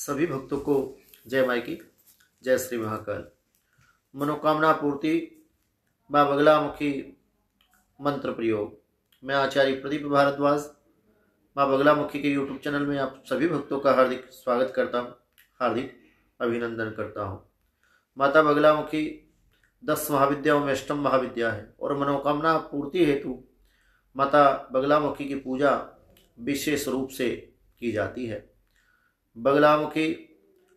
सभी भक्तों को जय माई की, जय श्री महाकाल। मनोकामना पूर्ति माँ बगलामुखी मंत्र प्रयोग। मैं आचार्य प्रदीप भारद्वाज माँ बगलामुखी के यूट्यूब चैनल में आप सभी भक्तों का हार्दिक स्वागत करता हूँ, हार्दिक अभिनंदन करता हूँ। माता बगलामुखी 10 महाविद्याओं में अष्टम महाविद्या है और मनोकामना पूर्ति हेतु माता बगलामुखी की पूजा विशेष रूप से की जाती है। बगलामुखी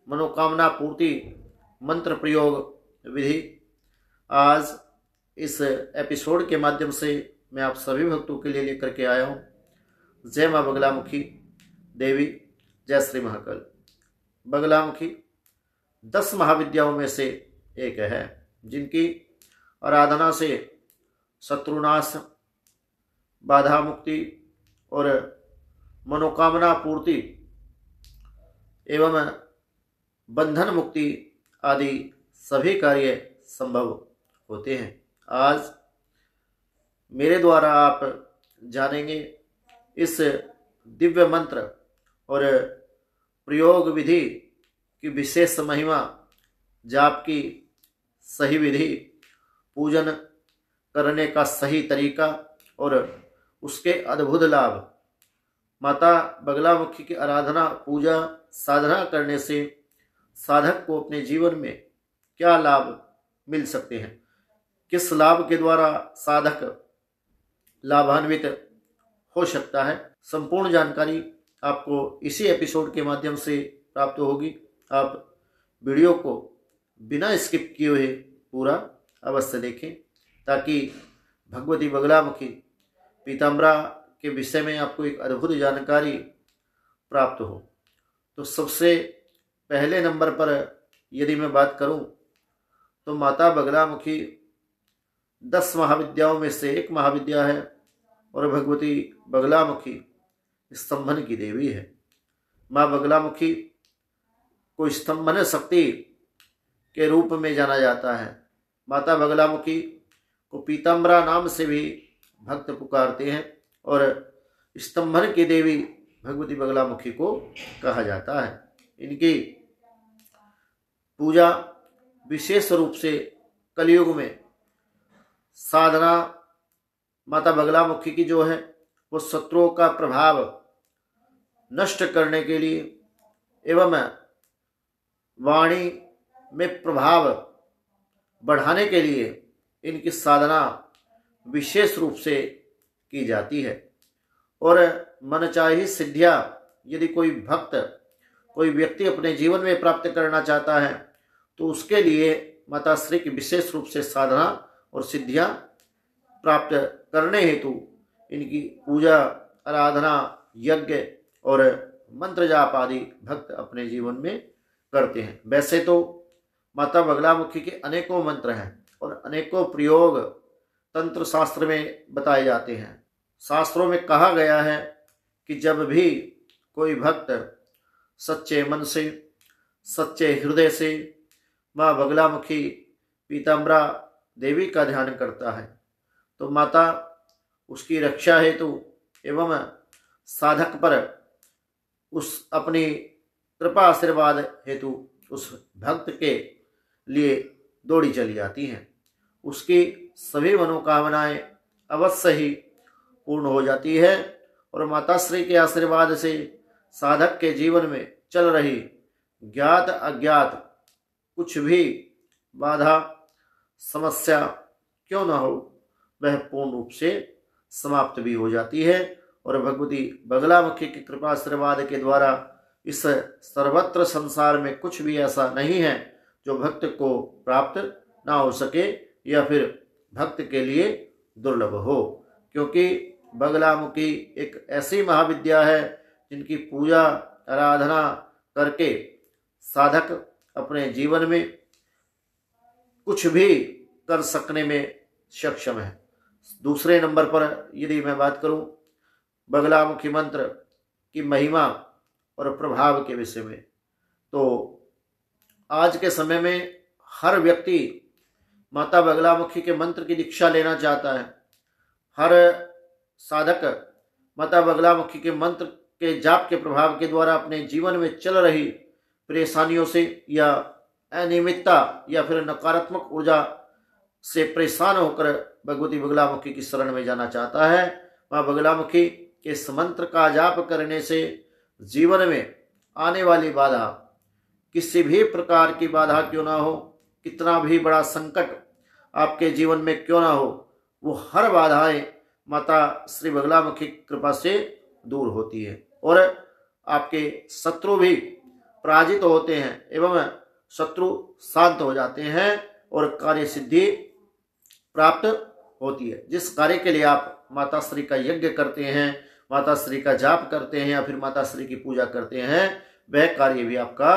मनोकामना पूर्ति मंत्र प्रयोग विधि आज इस एपिसोड के माध्यम से मैं आप सभी भक्तों के लिए लेकर के आया हूँ। जय माँ बगलामुखी देवी, जय श्री महाकाल। बगलामुखी 10 महाविद्याओं में से एक है, जिनकी आराधना से शत्रुनाश, बाधा मुक्ति और मनोकामना पूर्ति एवं बंधन मुक्ति आदि सभी कार्य संभव होते हैं। आज मेरे द्वारा आप जानेंगे इस दिव्य मंत्र और प्रयोग विधि की विशेष महिमा, जाप की सही विधि, पूजन करने का सही तरीका और उसके अद्भुत लाभ। माता बगलामुखी की आराधना, पूजा, साधना करने से साधक को अपने जीवन में क्या लाभ मिल सकते हैं, किस लाभ के द्वारा साधक लाभान्वित हो सकता है, संपूर्ण जानकारी आपको इसी एपिसोड के माध्यम से प्राप्त होगी। आप वीडियो को बिना स्किप किए हुए पूरा अवश्य देखें, ताकि भगवती बगलामुखी पीताम्बरा के विषय में आपको एक अद्भुत जानकारी प्राप्त हो। तो सबसे पहले नंबर पर यदि मैं बात करूं तो माता बगलामुखी 10 महाविद्याओं में से एक महाविद्या है और भगवती बगलामुखी स्तंभन की देवी है। माँ बगलामुखी को स्तंभन शक्ति के रूप में जाना जाता है। माता बगलामुखी को पीताम्बरा नाम से भी भक्त पुकारते हैं और स्तंभन की देवी भगवती बगलामुखी को कहा जाता है। इनकी पूजा विशेष रूप से कलयुग में साधना माता बगलामुखी की जो है वो शत्रुओं का प्रभाव नष्ट करने के लिए एवं वाणी में प्रभाव बढ़ाने के लिए इनकी साधना विशेष रूप से की जाती है। और मनचाही सिद्धियां यदि कोई भक्त, कोई व्यक्ति अपने जीवन में प्राप्त करना चाहता है तो उसके लिए माता श्री की विशेष रूप से साधना और सिद्धियां प्राप्त करने हेतु इनकी पूजा, आराधना, यज्ञ और मंत्र जाप आदि भक्त अपने जीवन में करते हैं। वैसे तो माता बगलामुखी के अनेकों मंत्र हैं और अनेकों प्रयोग तंत्र शास्त्र में बताए जाते हैं। शास्त्रों में कहा गया है कि जब भी कोई भक्त सच्चे मन से, सच्चे हृदय से माँ बगलामुखी पीताम्बरा देवी का ध्यान करता है तो माता उसकी रक्षा हेतु एवं साधक पर उस अपनी कृपा आशीर्वाद हेतु उस भक्त के लिए दौड़ी चली जाती हैं। उसकी सभी मनोकामनाएं अवश्य ही पूर्ण हो जाती है और माता श्री के आशीर्वाद से साधक के जीवन में चल रही ज्ञात अज्ञात कुछ भी बाधा, समस्या क्यों न हो, वह पूर्ण रूप से समाप्त भी हो जाती है। और भगवती बगलामुखी की कृपा आशीर्वाद के द्वारा इस सर्वत्र संसार में कुछ भी ऐसा नहीं है जो भक्त को प्राप्त ना हो सके या फिर भक्त के लिए दुर्लभ हो, क्योंकि बगलामुखी एक ऐसी महाविद्या है जिनकी पूजा, आराधना करके साधक अपने जीवन में कुछ भी कर सकने में सक्षम है। दूसरे नंबर पर यदि मैं बात करूं बगलामुखी मंत्र की महिमा और प्रभाव के विषय में, तो आज के समय में हर व्यक्ति माता बगलामुखी के मंत्र की दीक्षा लेना चाहता है। हर साधक माता बगलामुखी के मंत्र के जाप के प्रभाव के द्वारा अपने जीवन में चल रही परेशानियों से या अनियमितता या फिर नकारात्मक ऊर्जा से परेशान होकर भगवती बगलामुखी की शरण में जाना चाहता है, माँ बगलामुखी के इस मंत्र का जाप करने से जीवन में आने वाली बाधा, किसी भी प्रकार की बाधा क्यों ना हो, कितना भी बड़ा संकट आपके जीवन में क्यों ना हो, वो हर बाधाएं माता श्री बगलामुखी की कृपा से दूर होती है और आपके शत्रु भी पराजित होते हैं एवं शत्रु शांत हो जाते हैं और कार्य सिद्धि प्राप्त होती है। जिस कार्य के लिए आप माता श्री का यज्ञ करते हैं, माता श्री का जाप करते हैं या फिर माता श्री की पूजा करते हैं, वह कार्य भी आपका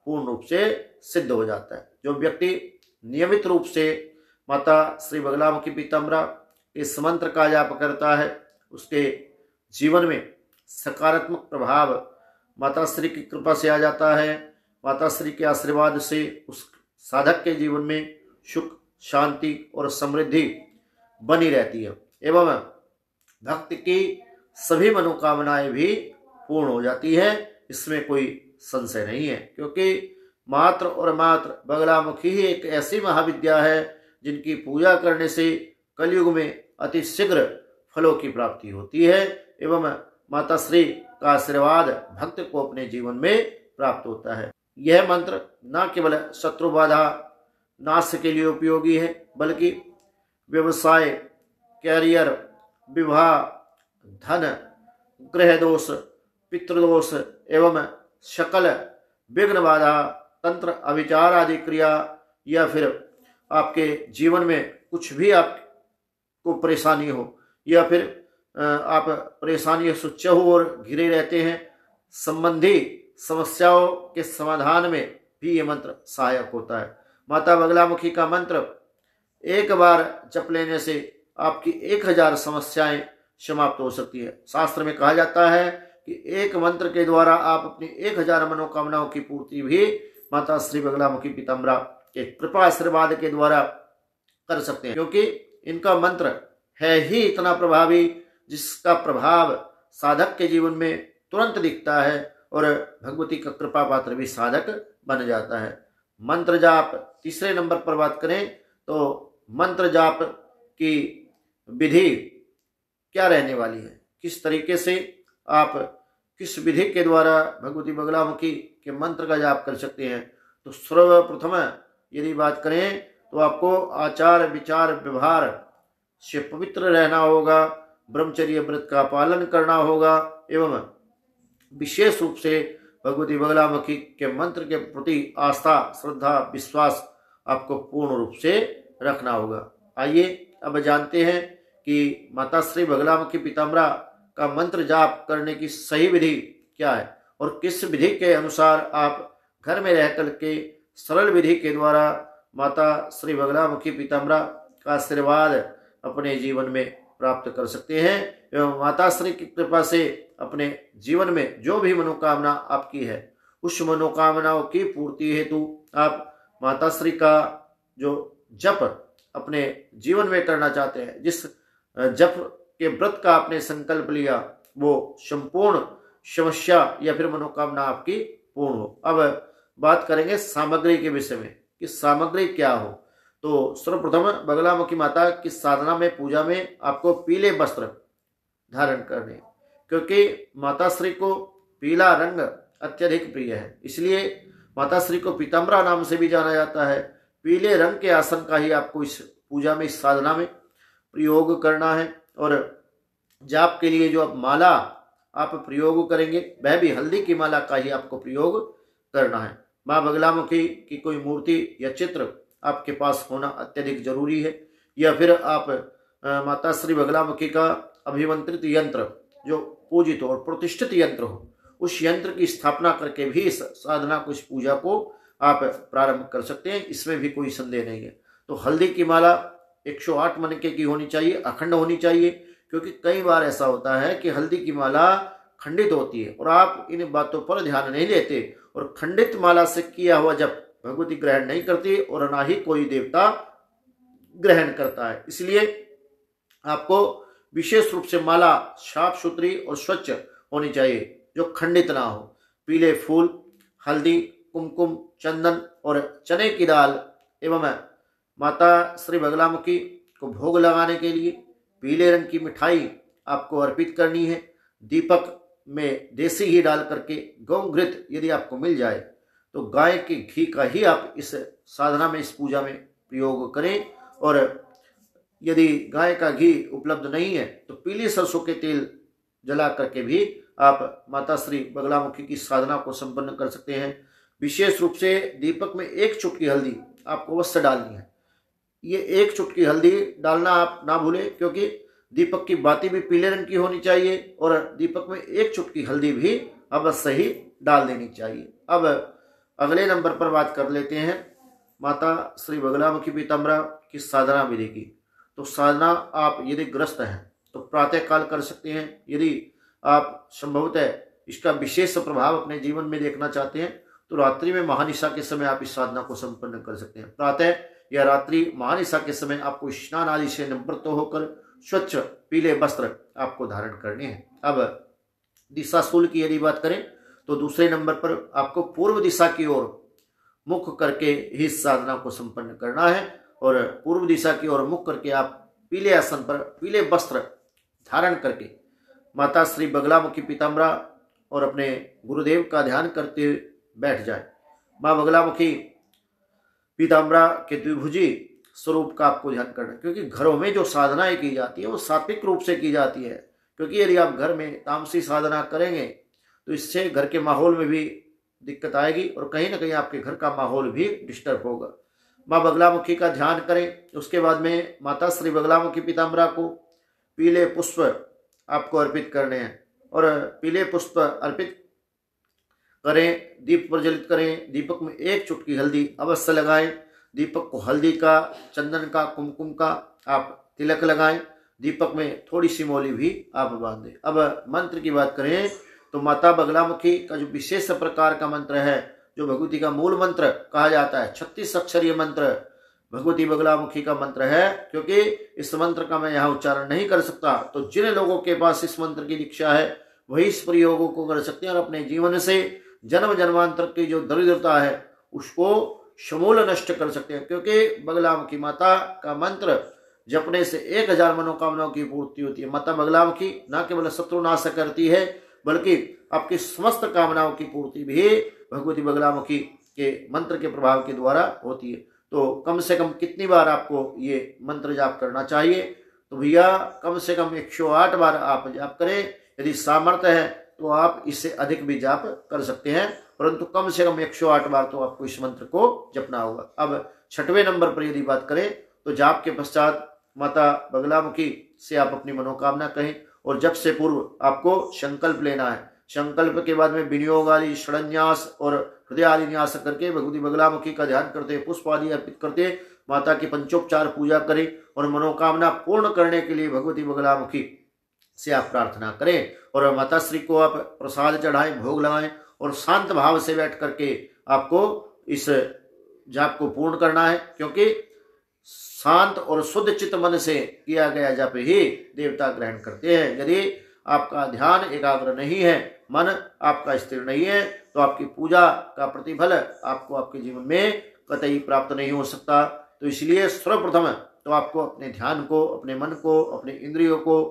पूर्ण रूप से सिद्ध हो जाता है। जो व्यक्ति नियमित रूप से माता श्री बगलामुखी पीताम्बरा इस मंत्र का जाप करता है, उसके जीवन में सकारात्मक प्रभाव माता श्री की कृपा से आ जाता है। माता श्री के आशीर्वाद से उस साधक के जीवन में सुख, शांति और समृद्धि बनी रहती है एवं भक्त की सभी मनोकामनाएं भी पूर्ण हो जाती है। इसमें कोई संशय नहीं है, क्योंकि मात्र और मात्र बगलामुखी ही एक ऐसी महाविद्या है जिनकी पूजा करने से कलयुग में अति शीघ्र फलों की प्राप्ति होती है एवं माता श्री का आशीर्वाद भक्त को अपने जीवन में प्राप्त होता है। यह मंत्र न केवल शत्रु बाधा नाश के लिए उपयोगी है, बल्कि व्यवसाय, कैरियर, विवाह, धन, ग्रह दोष, पितृदोष एवं सकल विघ्न बाधा, तंत्र अविचार आदि क्रिया या फिर आपके जीवन में कुछ भी आपको परेशानी हो या फिर आप परेशानी से चहु और घिरे रहते हैं, संबंधी समस्याओं के समाधान में भी ये मंत्र सहायक होता है। माता बगलामुखी का मंत्र एक बार जप लेने से आपकी 1000 समस्याएं समाप्त हो सकती है। शास्त्र में कहा जाता है कि एक मंत्र के द्वारा आप अपनी 1000 मनोकामनाओं की पूर्ति भी माता श्री बगलामुखी पीताम्बरा के कृपा आशीर्वाद के द्वारा कर सकते हैं, क्योंकि इनका मंत्र है ही इतना प्रभावी जिसका प्रभाव साधक के जीवन में तुरंत दिखता है और भगवती का कृपा पात्र भी साधक बन जाता है। मंत्र जाप, तीसरे नंबर पर बात करें तो मंत्र जाप की विधि क्या रहने वाली है, किस तरीके से आप किस विधि के द्वारा भगवती बगलामुखी के मंत्र का जाप कर सकते हैं। तो सर्वप्रथम यदि बात करें तो आपको आचार विचार व्यवहार से पवित्र रहना होगा, ब्रह्मचर्य व्रत का पालन करना होगा एवं विशेष रूप से भगवती बगलामुखी के मंत्र के प्रति आस्था, श्रद्धा, विश्वास आपको पूर्ण रूप से रखना होगा। आइए अब जानते हैं कि माता श्री बगलामुखी पीताम्बरा का मंत्र जाप करने की सही विधि क्या है और किस विधि के अनुसार आप घर में रह करके सरल विधि के द्वारा माता श्री बगलामुखी पीताम्बरा का आशीर्वाद अपने जीवन में प्राप्त कर सकते हैं एवं माता श्री की कृपा से अपने जीवन में जो भी मनोकामना आपकी है उस मनोकामनाओं की पूर्ति हेतु आप माता श्री का जो जप अपने जीवन में करना चाहते हैं, जिस जप के व्रत का आपने संकल्प लिया, वो संपूर्ण समस्या या फिर मनोकामना आपकी पूर्ण हो। अब बात करेंगे सामग्री के विषय में कि सामग्री क्या हो। तो सर्वप्रथम बगलामुखी माता की साधना में, पूजा में आपको पीले वस्त्र धारण करने, क्योंकि माता श्री को पीला रंग अत्यधिक प्रिय है, इसलिए माता श्री को पीताम्बरा नाम से भी जाना जाता है। पीले रंग के आसन का ही आपको इस पूजा में, इस साधना में प्रयोग करना है और जाप के लिए जो आप माला आप प्रयोग करेंगे वह भी हल्दी की माला का ही आपको प्रयोग करना है। माँ बगलामुखी की कोई मूर्ति या चित्र आपके पास होना अत्यधिक जरूरी है, या फिर आप माता श्री बगलामुखी का अभिमंत्रित यंत्र जो पूजित और प्रतिष्ठित यंत्र हो, उस यंत्र की स्थापना करके भी इस साधना को, इस पूजा को आप प्रारंभ कर सकते हैं, इसमें भी कोई संदेह नहीं है। तो हल्दी की माला 108 मनके की होनी चाहिए, अखंड होनी चाहिए, क्योंकि कई बार ऐसा होता है कि हल्दी की माला खंडित होती है और आप इन बातों पर ध्यान नहीं देते और खंडित माला से किया हुआ जब भगवती ग्रहण नहीं करती और ना ही कोई देवता ग्रहण करता है। इसलिए आपको विशेष रूप से माला साफ सुथरी और स्वच्छ होनी चाहिए जो खंडित ना हो। पीले फूल, हल्दी कुमकुम, चंदन और चने की दाल एवं माता श्री बगलामुखी को भोग लगाने के लिए पीले रंग की मिठाई आपको अर्पित करनी है। दीपक में देसी घी डाल करके गौ घृत यदि आपको मिल जाए तो गाय के घी का ही आप इस साधना में, इस पूजा में प्रयोग करें। और यदि गाय का घी उपलब्ध नहीं है तो पीली सरसों के तेल जला करके भी आप माता श्री बगलामुखी की साधना को संपन्न कर सकते हैं। विशेष रूप से दीपक में 1 चुटकी हल्दी आपको अवश्य डालनी है। ये 1 चुटकी हल्दी डालना आप ना भूलें, क्योंकि दीपक की बाती भी पीले रंग की होनी चाहिए और दीपक में 1 चुटकी हल्दी भी अवश्य ही डाल देनी चाहिए। अब अगले नंबर पर बात कर लेते हैं माता श्री बगलामुखी पीताम्बरा की साधना विधि की। तो साधना आप यदि ग्रस्त हैं तो प्रातः काल कर सकते हैं। यदि आप संभवतः इसका विशेष प्रभाव अपने जीवन में देखना चाहते हैं तो रात्रि में महानिशा के समय आप इस साधना को संपन्न कर सकते हैं। प्रातः या रात्रि महानिशा के समय आपको स्नान आदि से निवृत्त होकर स्वच्छ पीले वस्त्र आपको धारण करने हैं। अब दिशाशूल की यदि बात करें तो दूसरे नंबर पर आपको पूर्व दिशा की ओर मुख करके ही साधना को संपन्न करना है। और पूर्व दिशा की ओर मुख करके आप पीले आसन पर पीले वस्त्र धारण करके माता श्री बगलामुखी पीताम्बरा और अपने गुरुदेव का ध्यान करते हुए बैठ जाए। माँ बगलामुखी पीताम्बरा के द्विभुजी स्वरूप का आपको ध्यान करना है, क्योंकि घरों में जो साधनाएं की जाती है वो सात्विक रूप से की जाती है। क्योंकि यदि आप घर में तामसी साधना करेंगे तो इससे घर के माहौल में भी दिक्कत आएगी और कहीं ना कहीं आपके घर का माहौल भी डिस्टर्ब होगा। माँ बगलामुखी का ध्यान करें। उसके बाद में माता श्री बगलामुखी पीताम्बरा को पीले पुष्प आपको अर्पित करने हैं और पीले पुष्प अर्पित करें, दीप प्रज्वलित करें। दीपक में 1 चुटकी हल्दी अवश्य लगाएं। दीपक को हल्दी का, चंदन का, कुमकुम का आप तिलक लगाएं। दीपक में थोड़ी सी मौली भी आप बांध दें। अब मंत्र की बात करें तो माता बगलामुखी का जो विशेष प्रकार का मंत्र है, जो भगवती का मूल मंत्र कहा जाता है, 36 अक्षरीय मंत्र भगवती बगलामुखी का मंत्र है। क्योंकि इस मंत्र का मैं यहाँ उच्चारण नहीं कर सकता, तो जिन लोगों के पास इस मंत्र की दीक्षा है वही इस प्रयोगों को कर सकते हैं और अपने जीवन से जन्म जन्मांतर की जो दरिद्रता है उसको समूल नष्ट कर सकते हैं। क्योंकि बगलामुखी माता का मंत्र जपने से 1000 मनोकामनाओं की पूर्ति होती है। माता बगलामुखी न केवल शत्रुनाश करती है बल्कि आपकी समस्त कामनाओं की पूर्ति भी भगवती बगलामुखी के मंत्र के प्रभाव के द्वारा होती है। तो कम से कम कितनी बार आपको ये मंत्र जाप करना चाहिए? तो भैया कम से कम 108 बार आप जाप करें। यदि सामर्थ्य है तो आप इससे अधिक भी जाप कर सकते हैं, परंतु कम से कम 108 बार तो आपको इस मंत्र को जपना होगा। अब 6वें नंबर पर यदि बात करें तो जाप के पश्चात माता बगलामुखी से आप अपनी मनोकामना कहें और जप से पूर्व आपको संकल्प लेना है। संकल्प के बाद में विनियोग आदि, षडन्यास और हृदय आदि न्यास करके भगवती बगलामुखी का ध्यान करते, पुष्प आदि अर्पित करते माता की पंचोपचार पूजा करें और मनोकामना पूर्ण करने के लिए भगवती बगलामुखी से आप प्रार्थना करें और माता श्री को आप प्रसाद चढ़ाएं, भोग लगाएं और शांत भाव से बैठ करके आपको इस जाप को पूर्ण करना है। क्योंकि शांत और शुद्ध चित्त मन से किया गया जाप ही देवता ग्रहण करते हैं। यदि आपका ध्यान एकाग्र नहीं है, मन आपका स्थिर नहीं है, तो आपकी पूजा का प्रतिफल आपको आपके जीवन में कतई प्राप्त नहीं हो सकता। तो इसलिए सर्वप्रथम तो आपको अपने ध्यान को, अपने मन को, अपने इंद्रियों को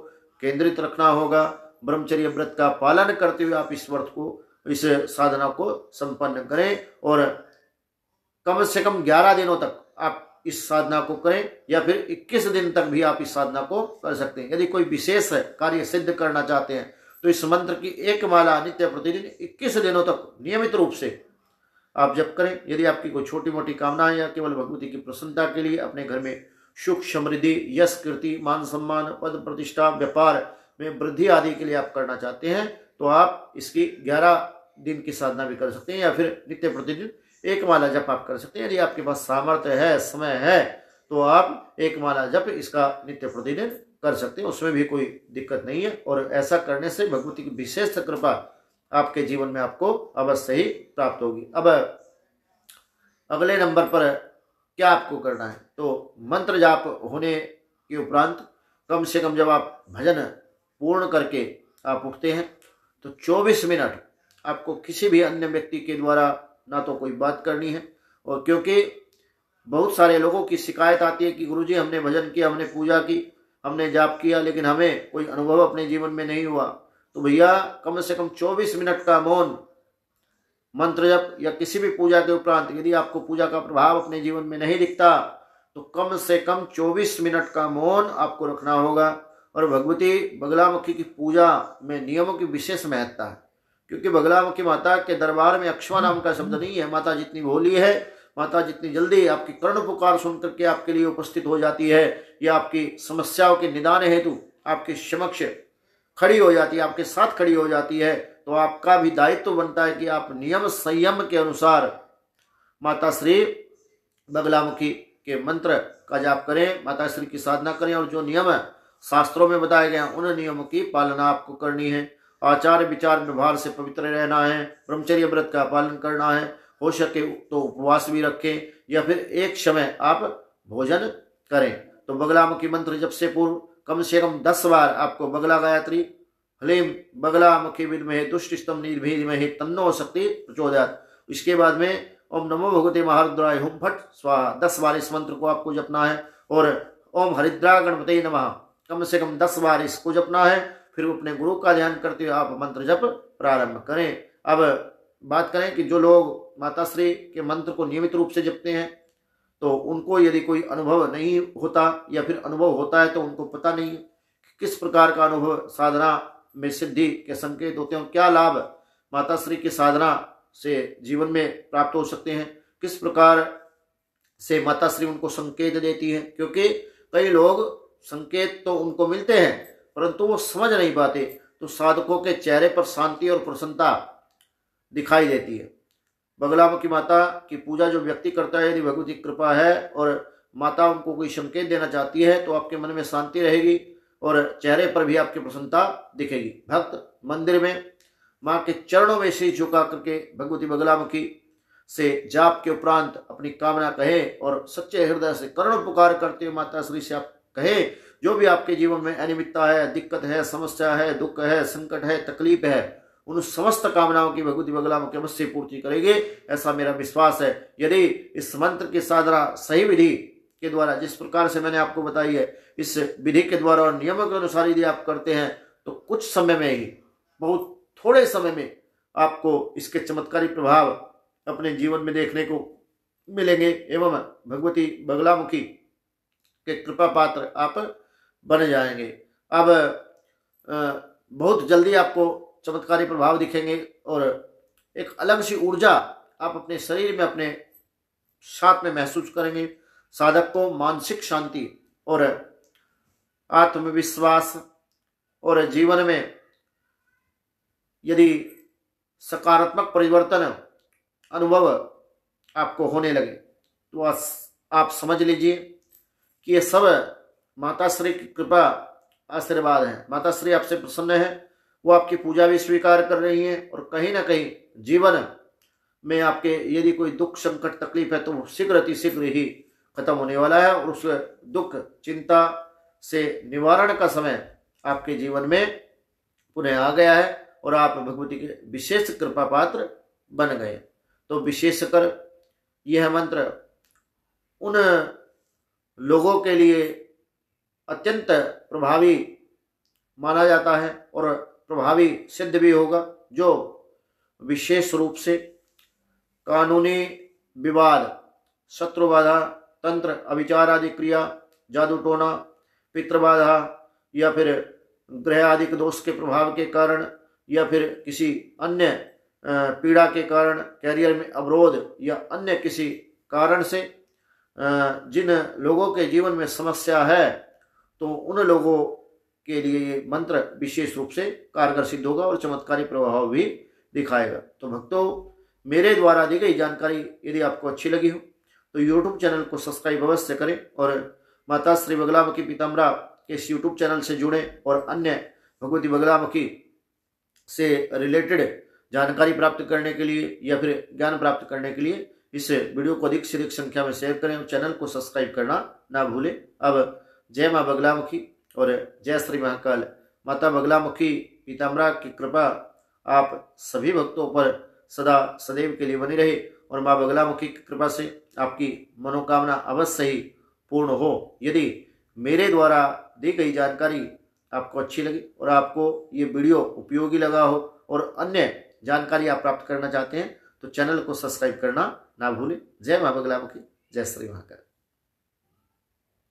केंद्रित रखना होगा। ब्रह्मचर्य व्रत का पालन करते हुए आप इस व्रत को, इस साधना को संपन्न करें और कम से कम 11 दिनों तक आप इस साधना को करें या फिर 21 दिन तक भी आप इस साधना को कर सकते हैं। यदि कोई विशेष कार्य सिद्ध करना चाहते हैं तो इस मंत्र की एक माला नित्य प्रतिदिन 21 दिनों तक नियमित रूप से आप जप करें। यदि आपकी कोई छोटी मोटी कामना है या केवल भगवती की प्रसन्नता के लिए अपने घर में सुख समृद्धि, यश, कीर्ति, मान सम्मान, पद प्रतिष्ठा, व्यापार में वृद्धि आदि के लिए आप करना चाहते हैं तो आप इसकी 11 दिन की साधना भी कर सकते हैं या फिर नित्य प्रतिदिन एक माला जप आप कर सकते हैं। यदि आपके पास सामर्थ्य है, समय है, तो आप एक माला जप इसका नित्य प्रतिदिन कर सकते हैं, उसमें भी कोई दिक्कत नहीं है। और ऐसा करने से भगवती की विशेष कृपा आपके जीवन में आपको अवश्य ही प्राप्त होगी। अब अगले नंबर पर क्या आपको करना है? तो मंत्र जाप होने के उपरांत कम से कम जब आप भजन पूर्ण करके आप उठते हैं तो 24 मिनट आपको किसी भी अन्य व्यक्ति के द्वारा ना तो कोई बात करनी है। और क्योंकि बहुत सारे लोगों की शिकायत आती है कि गुरुजी हमने भजन किया, हमने पूजा की, हमने जाप किया, लेकिन हमें कोई अनुभव अपने जीवन में नहीं हुआ। तो भैया कम से कम 24 मिनट का मौन मंत्र जप या किसी भी पूजा के उपरांत यदि आपको पूजा का प्रभाव अपने जीवन में नहीं दिखता तो कम से कम 24 मिनट का मौन आपको रखना होगा। और भगवती बगलामुखी की पूजा में नियमों की विशेष महत्ता है, क्योंकि बगलामुखी माता के दरबार में अक्षमा नाम का शब्द नहीं है। माता जितनी भोली है, माता जितनी जल्दी आपकी कर्ण पुकार सुनकर के आपके लिए उपस्थित हो जाती है या आपकी समस्याओं के निदान हेतु आपके समक्ष खड़ी हो जाती है, आपके साथ खड़ी हो जाती है, तो आपका भी दायित्व बनता है कि आप नियम संयम के अनुसार माता श्री बगलामुखी के मंत्र का जाप करें, माता श्री की साधना करें और जो नियम शास्त्रों में बताए गए हैं उन नियमों की पालना आपको करनी है। आचार विचार व्यवहार से पवित्र रहना है, ब्रह्मचर्य व्रत का पालन करना है, हो सके तो उपवास भी रखें या फिर एक समय आप भोजन करें। तो बगलामुखी मंत्र जप से पूर्व कम से कम 10 बार आपको बगला गायत्री ह्लीं बगलामुखी विद्महे दुष्टस्तम निर्भीमहि तन्नो शक्ति प्रचोदयात्। इसके बाद में ओम नमो भगवते महारुद्राय हुम फट स्वाहा 10 बार इस मंत्र को आपको जपना है। और ओम हरिद्रा गणपते नमः कम से कम 10 बार इसको जपना है। फिर अपने गुरु का ध्यान करते हुए आप मंत्र जप प्रारंभ करें। अब बात करें कि जो लोग माताश्री के मंत्र को नियमित रूप से जपते हैं तो उनको यदि कोई अनुभव नहीं होता या फिर अनुभव होता है तो उनको पता नहीं है किस प्रकार का अनुभव साधना में सिद्धि के संकेत होते हैं, क्या लाभ माताश्री की साधना से जीवन में प्राप्त हो सकते हैं, किस प्रकार से माताश्री उनको संकेत देती है। क्योंकि कई लोग संकेत तो उनको मिलते हैं परंतु वो समझ नहीं पाते, तो साधकों के चेहरे पर शांति और प्रसन्नता दिखाई देती है। बगलामुखी माता की पूजा जो व्यक्ति करता है, यदि भगवती कृपा है और माता उनको कोई संकेत देना चाहती है तो आपके मन में शांति रहेगी और चेहरे पर भी आपकी प्रसन्नता दिखेगी। भक्त मंदिर में माँ के चरणों में शीश झुका करके भगवती बगलामुखी से जाप के उपरांत अपनी कामना कहे और सच्चे हृदय से करुण पुकार करते हुए माता श्री से आप कहे जो भी आपके जीवन में अनियमितता है, दिक्कत है, समस्या है, दुख है, संकट है, तकलीफ है, उन समस्त कामनाओं की भगवती बगलामुखी अवश्य पूर्ति करेंगे, ऐसा मेरा विश्वास है। यदि इस मंत्र की साधना सही विधि के द्वारा जिस प्रकार से मैंने आपको बताई है, इस विधि के द्वारा और नियमों के अनुसार यदि आप करते हैं तो कुछ समय में ही, बहुत थोड़े समय में आपको इसके चमत्कारी प्रभाव अपने जीवन में देखने को मिलेंगे एवं भगवती बगलामुखी के कृपा पात्र आप बन जाएंगे। अब बहुत जल्दी आपको चमत्कारी प्रभाव दिखेंगे और एक अलग सी ऊर्जा आप अपने शरीर में अपने साथ में महसूस करेंगे। साधक को मानसिक शांति और आत्मविश्वास और जीवन में यदि सकारात्मक परिवर्तन अनुभव आपको होने लगे तो आप समझ लीजिए कि ये सब माताश्री की कृपा आशीर्वाद है। माताश्री आपसे प्रसन्न है, वो आपकी पूजा भी स्वीकार कर रही हैं और कहीं ना कहीं जीवन में आपके यदि कोई दुख संकट तकलीफ है तो वो शीघ्र अतिशीघ्र ही खत्म होने वाला है और उस दुख चिंता से निवारण का समय आपके जीवन में पुनः आ गया है और आप भगवती के विशेष कृपा पात्र बन गए। तो विशेषकर यह मंत्र उन लोगों के लिए अत्यंत प्रभावी माना जाता है और प्रभावी सिद्ध भी होगा जो विशेष रूप से कानूनी विवाद, शत्रुबाधा, तंत्र अभिचार आदि क्रिया, जादू टोना, पितृबाधा या फिर ग्रह आदि के दोष के प्रभाव के कारण या फिर किसी अन्य पीड़ा के कारण, कैरियर में अवरोध या अन्य किसी कारण से जिन लोगों के जीवन में समस्या है तो उन लोगों के लिए ये मंत्र विशेष रूप से कारगर सिद्ध होगा और चमत्कारी प्रभाव भी दिखाएगा। तो भक्तों, मेरे द्वारा दी गई जानकारी यदि आपको अच्छी लगी हो तो YouTube चैनल को सब्सक्राइब अवश्य करें और माता श्री बगलामुखी पीताम्बरा के इस YouTube चैनल से जुड़ें और अन्य भगवती बगलामुखी से रिलेटेड जानकारी प्राप्त करने के लिए या फिर ज्ञान प्राप्त करने के लिए इस वीडियो को अधिक से अधिक संख्या में शेयर करें और चैनल को सब्सक्राइब करना ना भूलें। अब जय माँ बगलामुखी और जय श्री महाकाल। माता बगलामुखी पीताम्बरा की कृपा आप सभी भक्तों पर सदा सदैव के लिए बनी रहे और माँ बगलामुखी की कृपा से आपकी मनोकामना अवश्य ही पूर्ण हो। यदि मेरे द्वारा दी गई जानकारी आपको अच्छी लगी और आपको ये वीडियो उपयोगी लगा हो और अन्य जानकारी आप प्राप्त करना चाहते हैं तो चैनल को सब्सक्राइब करना ना भूलें। जय माँ बगलामुखी, जय श्री महाकाल।